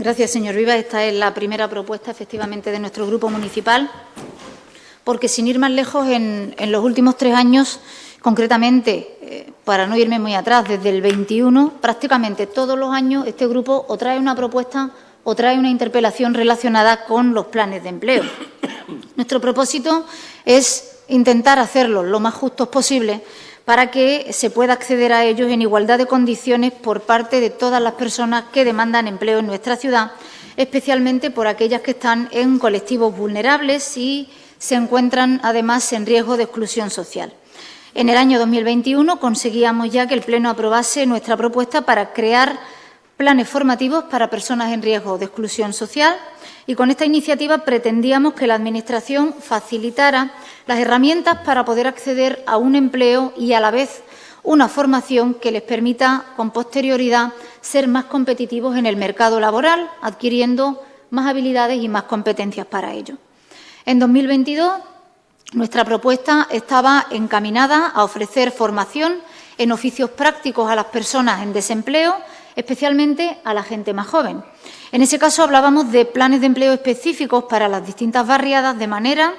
Gracias, señor Vivas. Esta es la primera propuesta, efectivamente, de nuestro grupo municipal, porque, sin ir más lejos, en los últimos 3 años, concretamente, para no irme muy atrás, desde el 21, prácticamente todos los años este grupo o trae una propuesta o trae una interpelación relacionada con los planes de empleo. Nuestro propósito es intentar hacerlos lo más justos posible para que se pueda acceder a ellos en igualdad de condiciones por parte de todas las personas que demandan empleo en nuestra ciudad, especialmente por aquellas que están en colectivos vulnerables y se encuentran, además, en riesgo de exclusión social. En el año 2021 conseguíamos ya que el Pleno aprobase nuestra propuesta para crear planes formativos para personas en riesgo de exclusión social y con esta iniciativa pretendíamos que la Administración facilitara las herramientas para poder acceder a un empleo y, a la vez, una formación que les permita, con posterioridad, ser más competitivos en el mercado laboral, adquiriendo más habilidades y más competencias para ello. En 2022, nuestra propuesta estaba encaminada a ofrecer formación en oficios prácticos a las personas en desempleo, especialmente a la gente más joven. En ese caso hablábamos de planes de empleo específicos para las distintas barriadas, de manera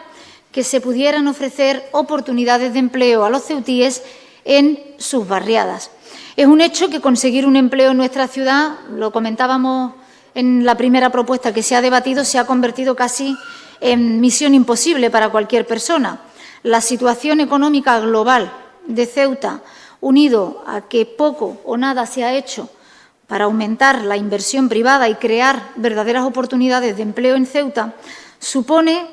que se pudieran ofrecer oportunidades de empleo a los ceutíes en sus barriadas. Es un hecho que conseguir un empleo en nuestra ciudad, lo comentábamos en la primera propuesta que se ha debatido, se ha convertido casi en misión imposible para cualquier persona. La situación económica global de Ceuta, unido a que poco o nada se ha hecho para aumentar la inversión privada y crear verdaderas oportunidades de empleo en Ceuta, supone,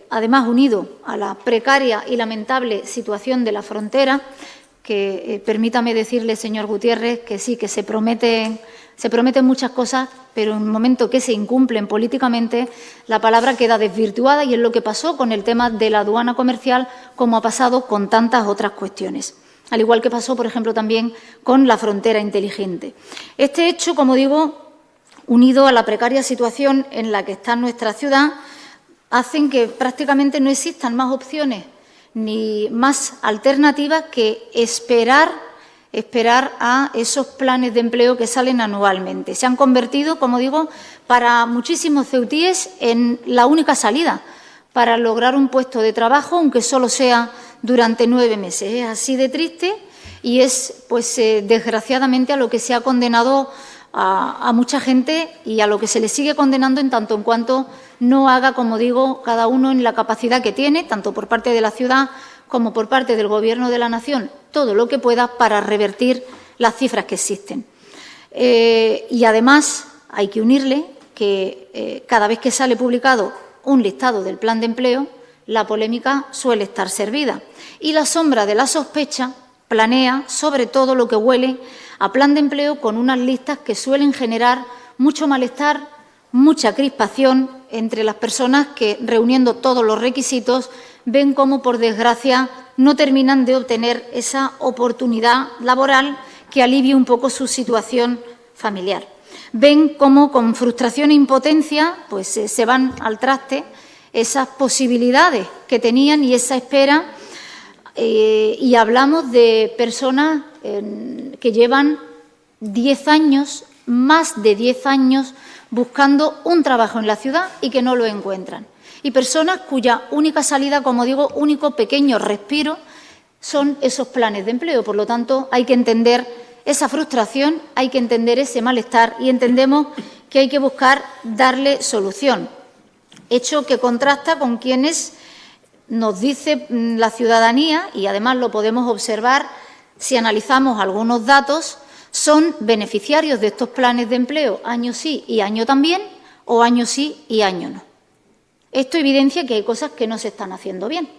además unido a la precaria y lamentable situación de la frontera, que permítame decirle, señor Gutiérrez, que sí, que se prometen muchas cosas, pero en el momento que se incumplen políticamente, la palabra queda desvirtuada y es lo que pasó con el tema de la aduana comercial, como ha pasado con tantas otras cuestiones. Al igual que pasó, por ejemplo, también con la frontera inteligente. Este hecho, como digo, unido a la precaria situación en la que está nuestra ciudad, hacen que prácticamente no existan más opciones ni más alternativas que esperar a esos planes de empleo que salen anualmente. Se han convertido, como digo, para muchísimos ceutíes en la única salida para lograr un puesto de trabajo, aunque solo sea durante 9 meses. Es así de triste y es, desgraciadamente, a lo que se ha condenado a mucha gente y a lo que se le sigue condenando en tanto en cuanto no haga, como digo, cada uno en la capacidad que tiene, tanto por parte de la ciudad como por parte del Gobierno de la Nación, todo lo que pueda para revertir las cifras que existen. Y, además, hay que unirle que cada vez que sale publicado un listado del plan de empleo, la polémica suele estar servida. Y la sombra de la sospecha planea sobre todo lo que huele a plan de empleo con unas listas que suelen generar mucho malestar, mucha crispación entre las personas que, reuniendo todos los requisitos, ven cómo, por desgracia, no terminan de obtener esa oportunidad laboral que alivie un poco su situación familiar. Ven cómo, con frustración e impotencia, se van al traste esas posibilidades que tenían y esa espera, y hablamos de personas que llevan 10 años, más de 10 años, buscando un trabajo en la ciudad y que no lo encuentran. Y personas cuya única salida, como digo, único pequeño respiro, son esos planes de empleo. Por lo tanto, hay que entender esa frustración, hay que entender ese malestar y entendemos que hay que buscar darle solución. Hecho que contrasta con quienes nos dice la ciudadanía, y además lo podemos observar si analizamos algunos datos, son beneficiarios de estos planes de empleo año sí y año también, o año sí y año no. Esto evidencia que hay cosas que no se están haciendo bien.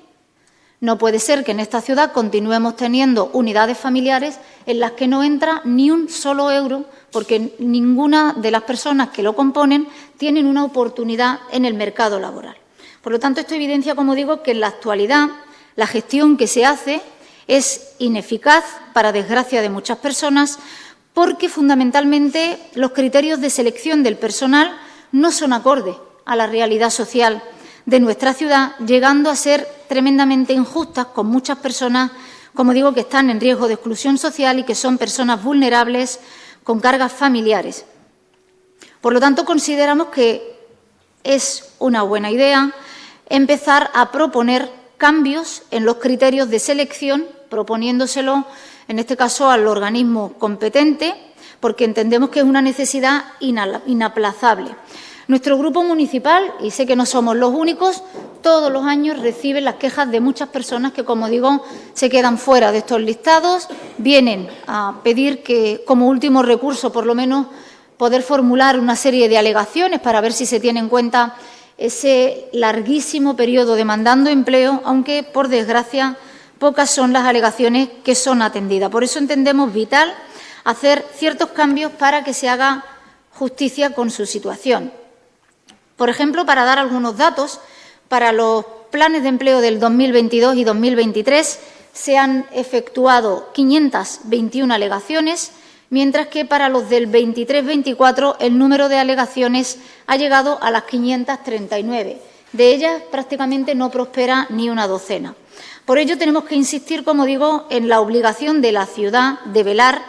No puede ser que en esta ciudad continuemos teniendo unidades familiares en las que no entra ni un solo euro, porque ninguna de las personas que lo componen tienen una oportunidad en el mercado laboral. Por lo tanto, esto evidencia, como digo, que en la actualidad la gestión que se hace es ineficaz, para desgracia de muchas personas, porque fundamentalmente los criterios de selección del personal no son acordes a la realidad social de nuestra ciudad, llegando a ser tremendamente injustas con muchas personas, como digo, que están en riesgo de exclusión social y que son personas vulnerables con cargas familiares. Por lo tanto, consideramos que es una buena idea empezar a proponer cambios en los criterios de selección, proponiéndoselo, en este caso, al organismo competente, porque entendemos que es una necesidad inaplazable. Nuestro grupo municipal, y sé que no somos los únicos, todos los años recibe las quejas de muchas personas que, como digo, se quedan fuera de estos listados, vienen a pedir que, como último recurso, por lo menos, poder formular una serie de alegaciones para ver si se tiene en cuenta ese larguísimo periodo demandando empleo, aunque, por desgracia, pocas son las alegaciones que son atendidas. Por eso entendemos vital hacer ciertos cambios para que se haga justicia con su situación. Por ejemplo, para dar algunos datos, para los planes de empleo del 2022 y 2023 se han efectuado 521 alegaciones, mientras que para los del 23-24 el número de alegaciones ha llegado a las 539. De ellas prácticamente no prospera ni una docena. Por ello tenemos que insistir, como digo, en la obligación de la ciudad de velar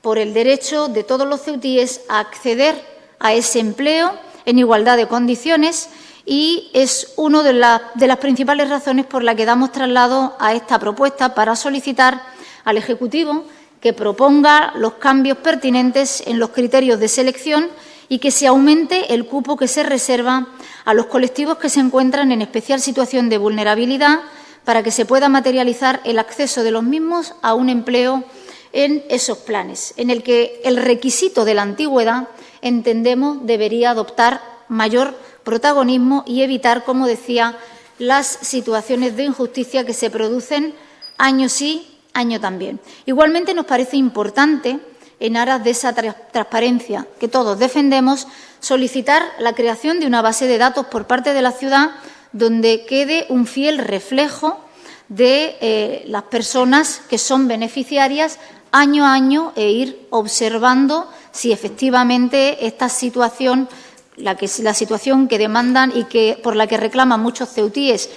por el derecho de todos los ceutíes a acceder a ese empleo en igualdad de condiciones, y es una de las principales razones por las que damos traslado a esta propuesta para solicitar al Ejecutivo que proponga los cambios pertinentes en los criterios de selección y que se aumente el cupo que se reserva a los colectivos que se encuentran en especial situación de vulnerabilidad, para que se pueda materializar el acceso de los mismos a un empleo en esos planes, en el que el requisito de la antigüedad, entendemos, debería adoptar mayor protagonismo y evitar, como decía, las situaciones de injusticia que se producen año sí, año también. Igualmente nos parece importante, en aras de esa transparencia que todos defendemos, solicitar la creación de una base de datos por parte de la ciudad donde quede un fiel reflejo de las personas que son beneficiarias año a año e ir observando si efectivamente esta situación, la situación que demandan y por la que reclaman muchos ceutíes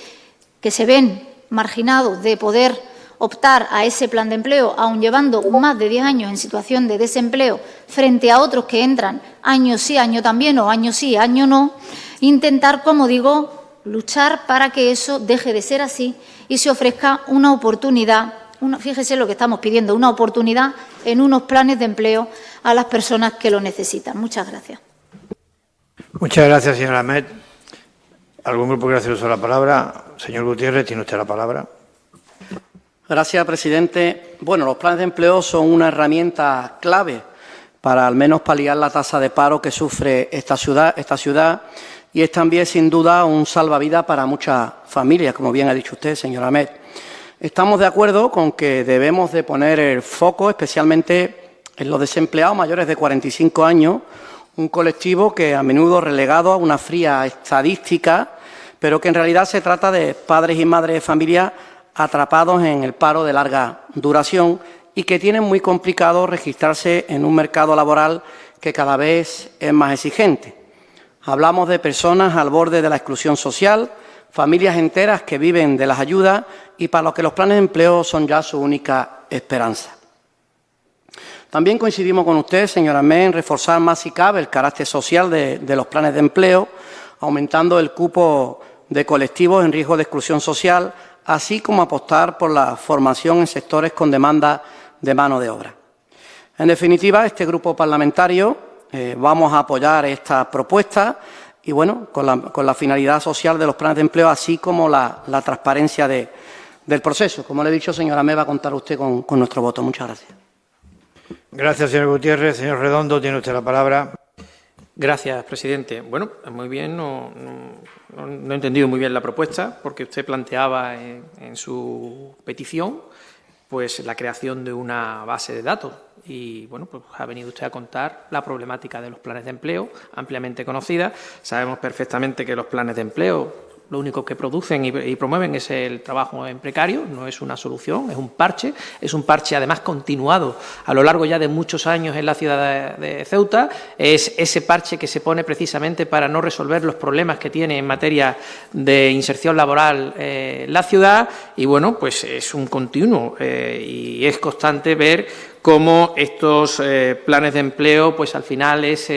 que se ven marginados de poder optar a ese plan de empleo, aun llevando más de 10 años en situación de desempleo, frente a otros que entran año sí, año también, o año sí, año no, intentar, como digo, luchar para que eso deje de ser así y se ofrezca una oportunidad, fíjese lo que estamos pidiendo, una oportunidad en unos planes de empleo a las personas que lo necesitan. Muchas gracias. Muchas gracias, señora Ahmed. ¿Algún grupo quiere hacer uso de la palabra? Señor Gutiérrez, tiene usted la palabra. Gracias, presidente. Bueno, los planes de empleo son una herramienta clave para al menos paliar la tasa de paro que sufre esta ciudad, y es también, sin duda, un salvavidas para muchas familias, como bien ha dicho usted, señora Ahmed. Estamos de acuerdo con que debemos de poner el foco especialmente en los desempleados mayores de 45 años, un colectivo que a menudo relegado a una fría estadística, pero que en realidad se trata de padres y madres de familia atrapados en el paro de larga duración y que tienen muy complicado registrarse en un mercado laboral que cada vez es más exigente. Hablamos de personas al borde de la exclusión social, familias enteras que viven de las ayudas y para los que los planes de empleo son ya su única esperanza. También coincidimos con usted, señora Ahmed, en reforzar más si cabe el carácter social de los planes de empleo, aumentando el cupo de colectivos en riesgo de exclusión social, así como apostar por la formación en sectores con demanda de mano de obra. En definitiva, este grupo parlamentario vamos a apoyar esta propuesta y, bueno, con la finalidad social de los planes de empleo, así como la transparencia del proceso. Como le he dicho, señora Ahmed, va a contar usted con nuestro voto. Muchas gracias. Gracias, señor Gutiérrez. Señor Redondo, tiene usted la palabra. Gracias, presidente. Bueno, muy bien, no he entendido muy bien la propuesta, porque usted planteaba en su petición pues la creación de una base de datos y, bueno, pues ha venido usted a contar la problemática de los planes de empleo, ampliamente conocida. Sabemos perfectamente que los planes de empleo lo único que producen y promueven es el trabajo en precario, no es una solución, es un parche además continuado a lo largo ya de muchos años en la ciudad de Ceuta, es ese parche que se pone precisamente para no resolver los problemas que tiene en materia de inserción laboral la ciudad y, bueno, pues es un continuo y es constante ver cómo estos planes de empleo, pues al final es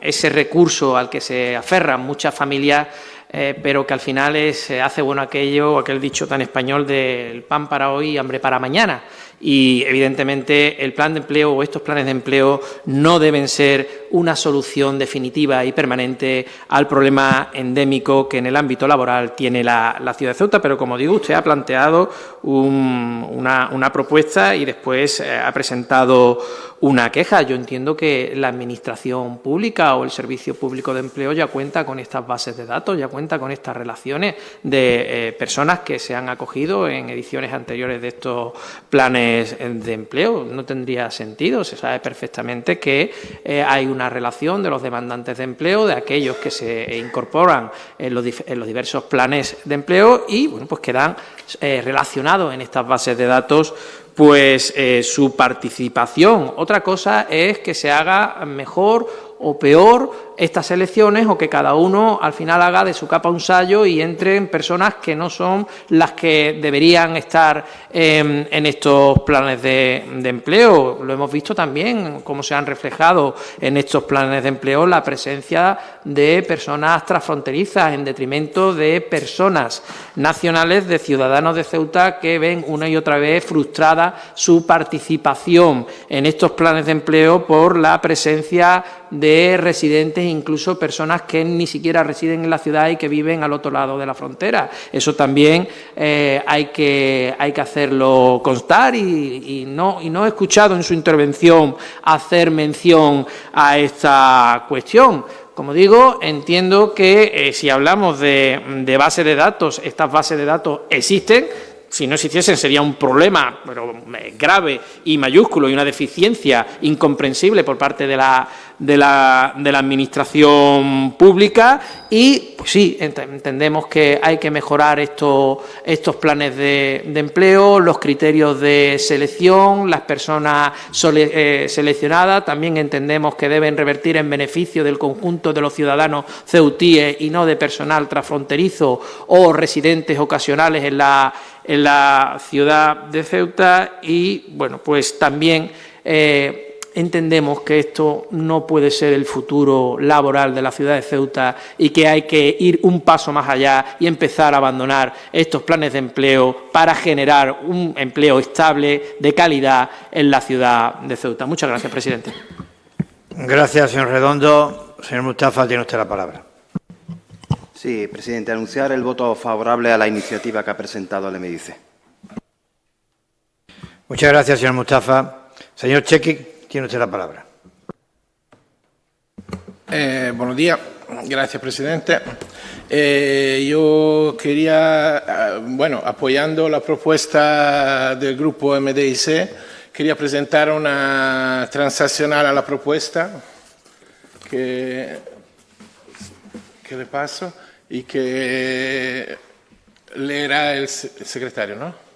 ese recurso al que se aferran muchas familias, pero que al final se hace bueno aquel dicho tan español del pan para hoy y hambre para mañana. Y, evidentemente, el plan de empleo o estos planes de empleo no deben ser una solución definitiva y permanente al problema endémico que en el ámbito laboral tiene la ciudad de Ceuta. Pero, como digo, usted ha planteado una propuesta y después ha presentado una queja. Yo entiendo que la Administración pública o el Servicio Público de Empleo ya cuenta con estas bases de datos, ya cuenta con estas relaciones de personas que se han acogido en ediciones anteriores de estos planes de empleo. No tendría sentido. Se sabe perfectamente que hay una relación de los demandantes de empleo, de aquellos que se incorporan en los diversos planes de empleo y, bueno, pues quedan relacionados en estas bases de datos pues su participación. Otra cosa es que se haga mejor o peor estas elecciones o que cada uno al final haga de su capa un sayo y entren personas que no son las que deberían estar en estos planes de empleo. Lo hemos visto también, cómo se han reflejado en estos planes de empleo la presencia de personas transfronterizas en detrimento de personas nacionales, de ciudadanos de Ceuta que ven una y otra vez frustrada su participación en estos planes de empleo por la presencia de residentes, incluso personas que ni siquiera residen en la ciudad y que viven al otro lado de la frontera. Eso también hay que hacerlo constar y no he escuchado en su intervención hacer mención a esta cuestión. Como digo, entiendo que si hablamos de bases de datos, estas bases de datos existen. Si no existiesen sería un problema pero grave y mayúsculo y una deficiencia incomprensible por parte de la Administración pública y, pues sí, entendemos que hay que mejorar estos planes de empleo, los criterios de selección, las personas seleccionadas. También entendemos que deben revertir en beneficio del conjunto de los ciudadanos ceutíes y no de personal transfronterizo o residentes ocasionales en la ciudad de Ceuta y, bueno, pues también entendemos que esto no puede ser el futuro laboral de la ciudad de Ceuta y que hay que ir un paso más allá y empezar a abandonar estos planes de empleo para generar un empleo estable, de calidad, en la ciudad de Ceuta. Muchas gracias, presidente. Gracias, señor Redondo. Señor Mustafa, tiene usted la palabra. Sí, presidente, anunciar el voto favorable a la iniciativa que ha presentado el MDC. Muchas gracias, señor Mustafa. Señor Chequi, tiene usted la palabra. Buenos días. Gracias, presidente. Yo quería, apoyando la propuesta del grupo MDIC, quería presentar una transaccional a la propuesta que le paso y que leerá el secretario, ¿no?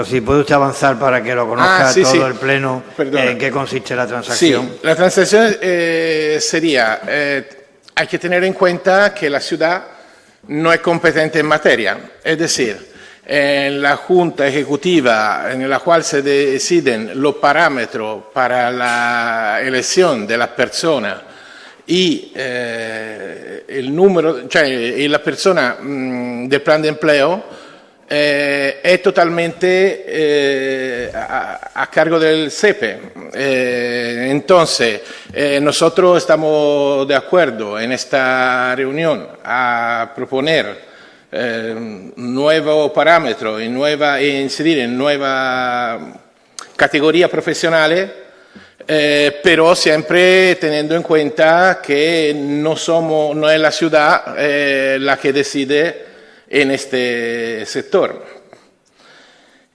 Si puede usted avanzar para que lo conozca todo el Pleno, Perdona. ¿en qué consiste la transacción? Sí, la transacción sería, hay que tener en cuenta que la ciudad no es competente en materia, es decir, en la Junta Ejecutiva en la cual se deciden los parámetros para la elección de las personas y el número, y la persona del plan de empleo es totalmente a cargo del CEPE. Entonces, nosotros estamos de acuerdo en esta reunión a proponer nuevos parámetros e incidir en nuevas categorías profesionales, pero siempre teniendo en cuenta que no es la ciudad la que decide en este sector.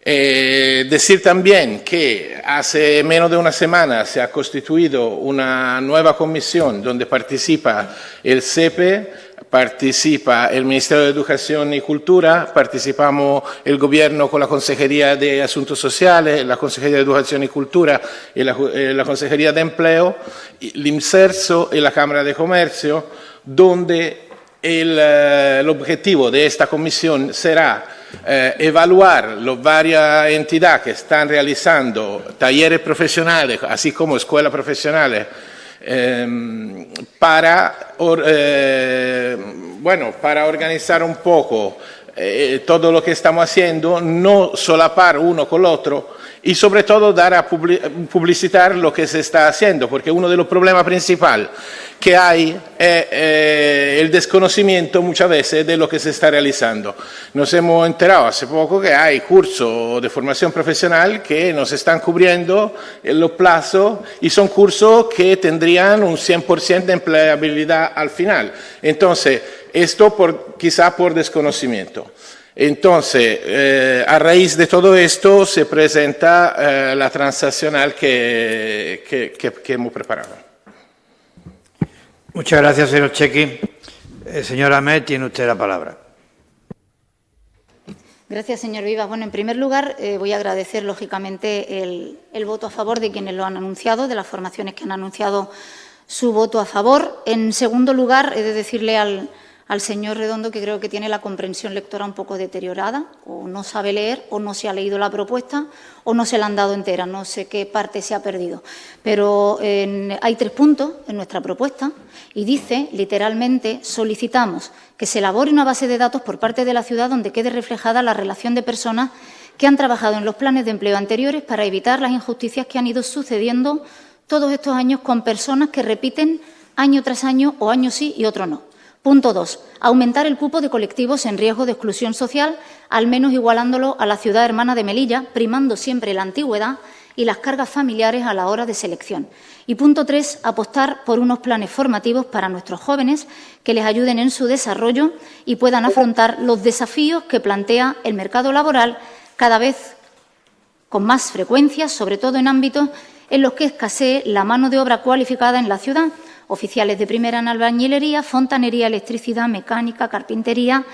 Decir también que hace menos de una semana se ha constituido una nueva comisión donde participa el CEPE, participa el Ministerio de Educación y Cultura, participamos el Gobierno con la Consejería de Asuntos Sociales, la Consejería de Educación y Cultura y la Consejería de Empleo, el IMSERSO y la Cámara de Comercio, donde el objetivo de esta comisión será evaluar las varias entidades que están realizando talleres profesionales, así como escuelas profesionales, para organizar un poco todo lo que estamos haciendo, no solapar uno con el otro y sobre todo dar a publicitar lo que se está haciendo, porque uno de los problemas principales que hay es el desconocimiento muchas veces de lo que se está realizando. Nos hemos enterado hace poco que hay cursos de formación profesional que nos están cubriendo los plazos y son cursos que tendrían un 100% de empleabilidad al final. Entonces, esto quizá por desconocimiento. Entonces, a raíz de todo esto se presenta la transaccional que hemos preparado. Muchas gracias, señor Chequi. Señor Ahmed, tiene usted la palabra. Gracias, señor Vivas. Bueno, en primer lugar, voy a agradecer, lógicamente, el voto a favor de quienes lo han anunciado, de las formaciones que han anunciado su voto a favor. En segundo lugar, he de decirle al señor Redondo que creo que tiene la comprensión lectora un poco deteriorada, o no sabe leer, o no se ha leído la propuesta, o no se la han dado entera. No sé qué parte se ha perdido. Pero hay 3 puntos en nuestra propuesta y dice, literalmente, solicitamos que se elabore una base de datos por parte de la ciudad donde quede reflejada la relación de personas que han trabajado en los planes de empleo anteriores para evitar las injusticias que han ido sucediendo todos estos años con personas que repiten año tras año o año sí y otro no. Punto 2. Aumentar el cupo de colectivos en riesgo de exclusión social, al menos igualándolo a la ciudad hermana de Melilla, primando siempre la antigüedad y las cargas familiares a la hora de selección. Y punto 3. Apostar por unos planes formativos para nuestros jóvenes que les ayuden en su desarrollo y puedan afrontar los desafíos que plantea el mercado laboral cada vez con más frecuencia, sobre todo en ámbitos en los que escasee la mano de obra cualificada en la ciudad, oficiales de primera en albañilería, fontanería, electricidad, mecánica, carpintería,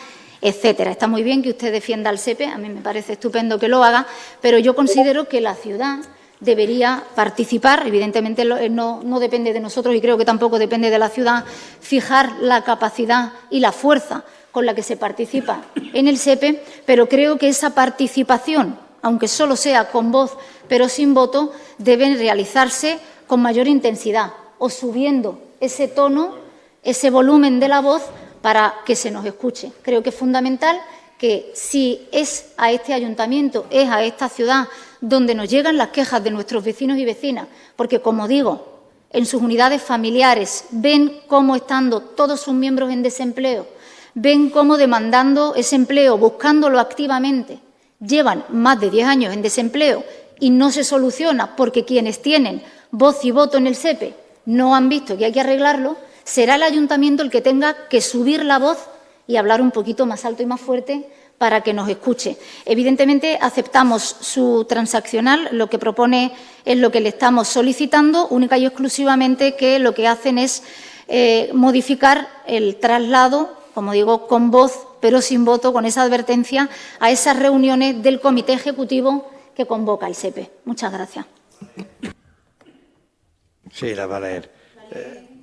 etcétera. Está muy bien que usted defienda al SEPE, a mí me parece estupendo que lo haga, pero yo considero que la ciudad debería participar, evidentemente no depende de nosotros y creo que tampoco depende de la ciudad fijar la capacidad y la fuerza con la que se participa en el SEPE, pero creo que esa participación, aunque solo sea con voz pero sin voto, debe realizarse con mayor intensidad o subiendo ese tono, ese volumen de la voz para que se nos escuche. Creo que es fundamental que si es a este ayuntamiento, es a esta ciudad donde nos llegan las quejas de nuestros vecinos y vecinas, porque, como digo, en sus unidades familiares ven cómo estando todos sus miembros en desempleo, ven cómo demandando ese empleo, buscándolo activamente, llevan más de 10 años en desempleo y no se soluciona porque quienes tienen voz y voto en el SEPE no han visto que hay que arreglarlo, será el ayuntamiento el que tenga que subir la voz y hablar un poquito más alto y más fuerte para que nos escuche. Evidentemente, aceptamos su transaccional, lo que propone es lo que le estamos solicitando, única y exclusivamente que lo que hacen es modificar el traslado, como digo, con voz pero sin voto, con esa advertencia a esas reuniones del comité ejecutivo que convoca el SEPE. Muchas gracias. Sí, la va a leer.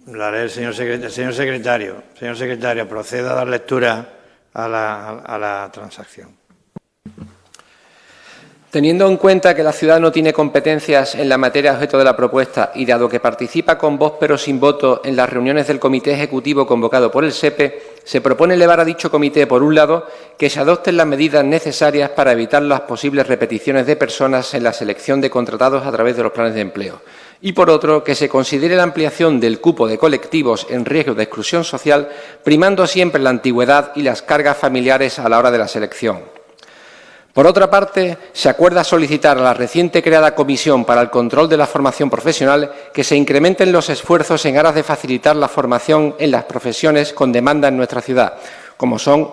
La lee el señor secretario. Señor secretario, proceda a dar lectura a la transacción. Teniendo en cuenta que la ciudad no tiene competencias en la materia objeto de la propuesta y dado que participa con voz pero sin voto en las reuniones del comité ejecutivo convocado por el SEPE, se propone elevar a dicho comité, por un lado, que se adopten las medidas necesarias para evitar las posibles repeticiones de personas en la selección de contratados a través de los planes de empleo, y por otro, que se considere la ampliación del cupo de colectivos en riesgo de exclusión social, primando siempre la antigüedad y las cargas familiares a la hora de la selección. Por otra parte, se acuerda solicitar a la reciente creada Comisión para el Control de la Formación Profesional que se incrementen los esfuerzos en aras de facilitar la formación en las profesiones con demanda en nuestra ciudad, como son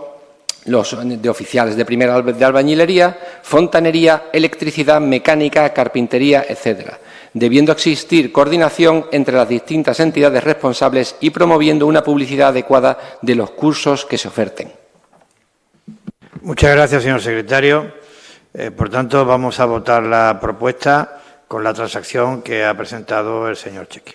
los de oficiales de primera de albañilería, fontanería, electricidad, mecánica, carpintería, etcétera, debiendo existir coordinación entre las distintas entidades responsables y promoviendo una publicidad adecuada de los cursos que se oferten. Muchas gracias, señor secretario. Por tanto, vamos a votar la propuesta con la transacción que ha presentado el señor Chequi.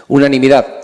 Unanimidad.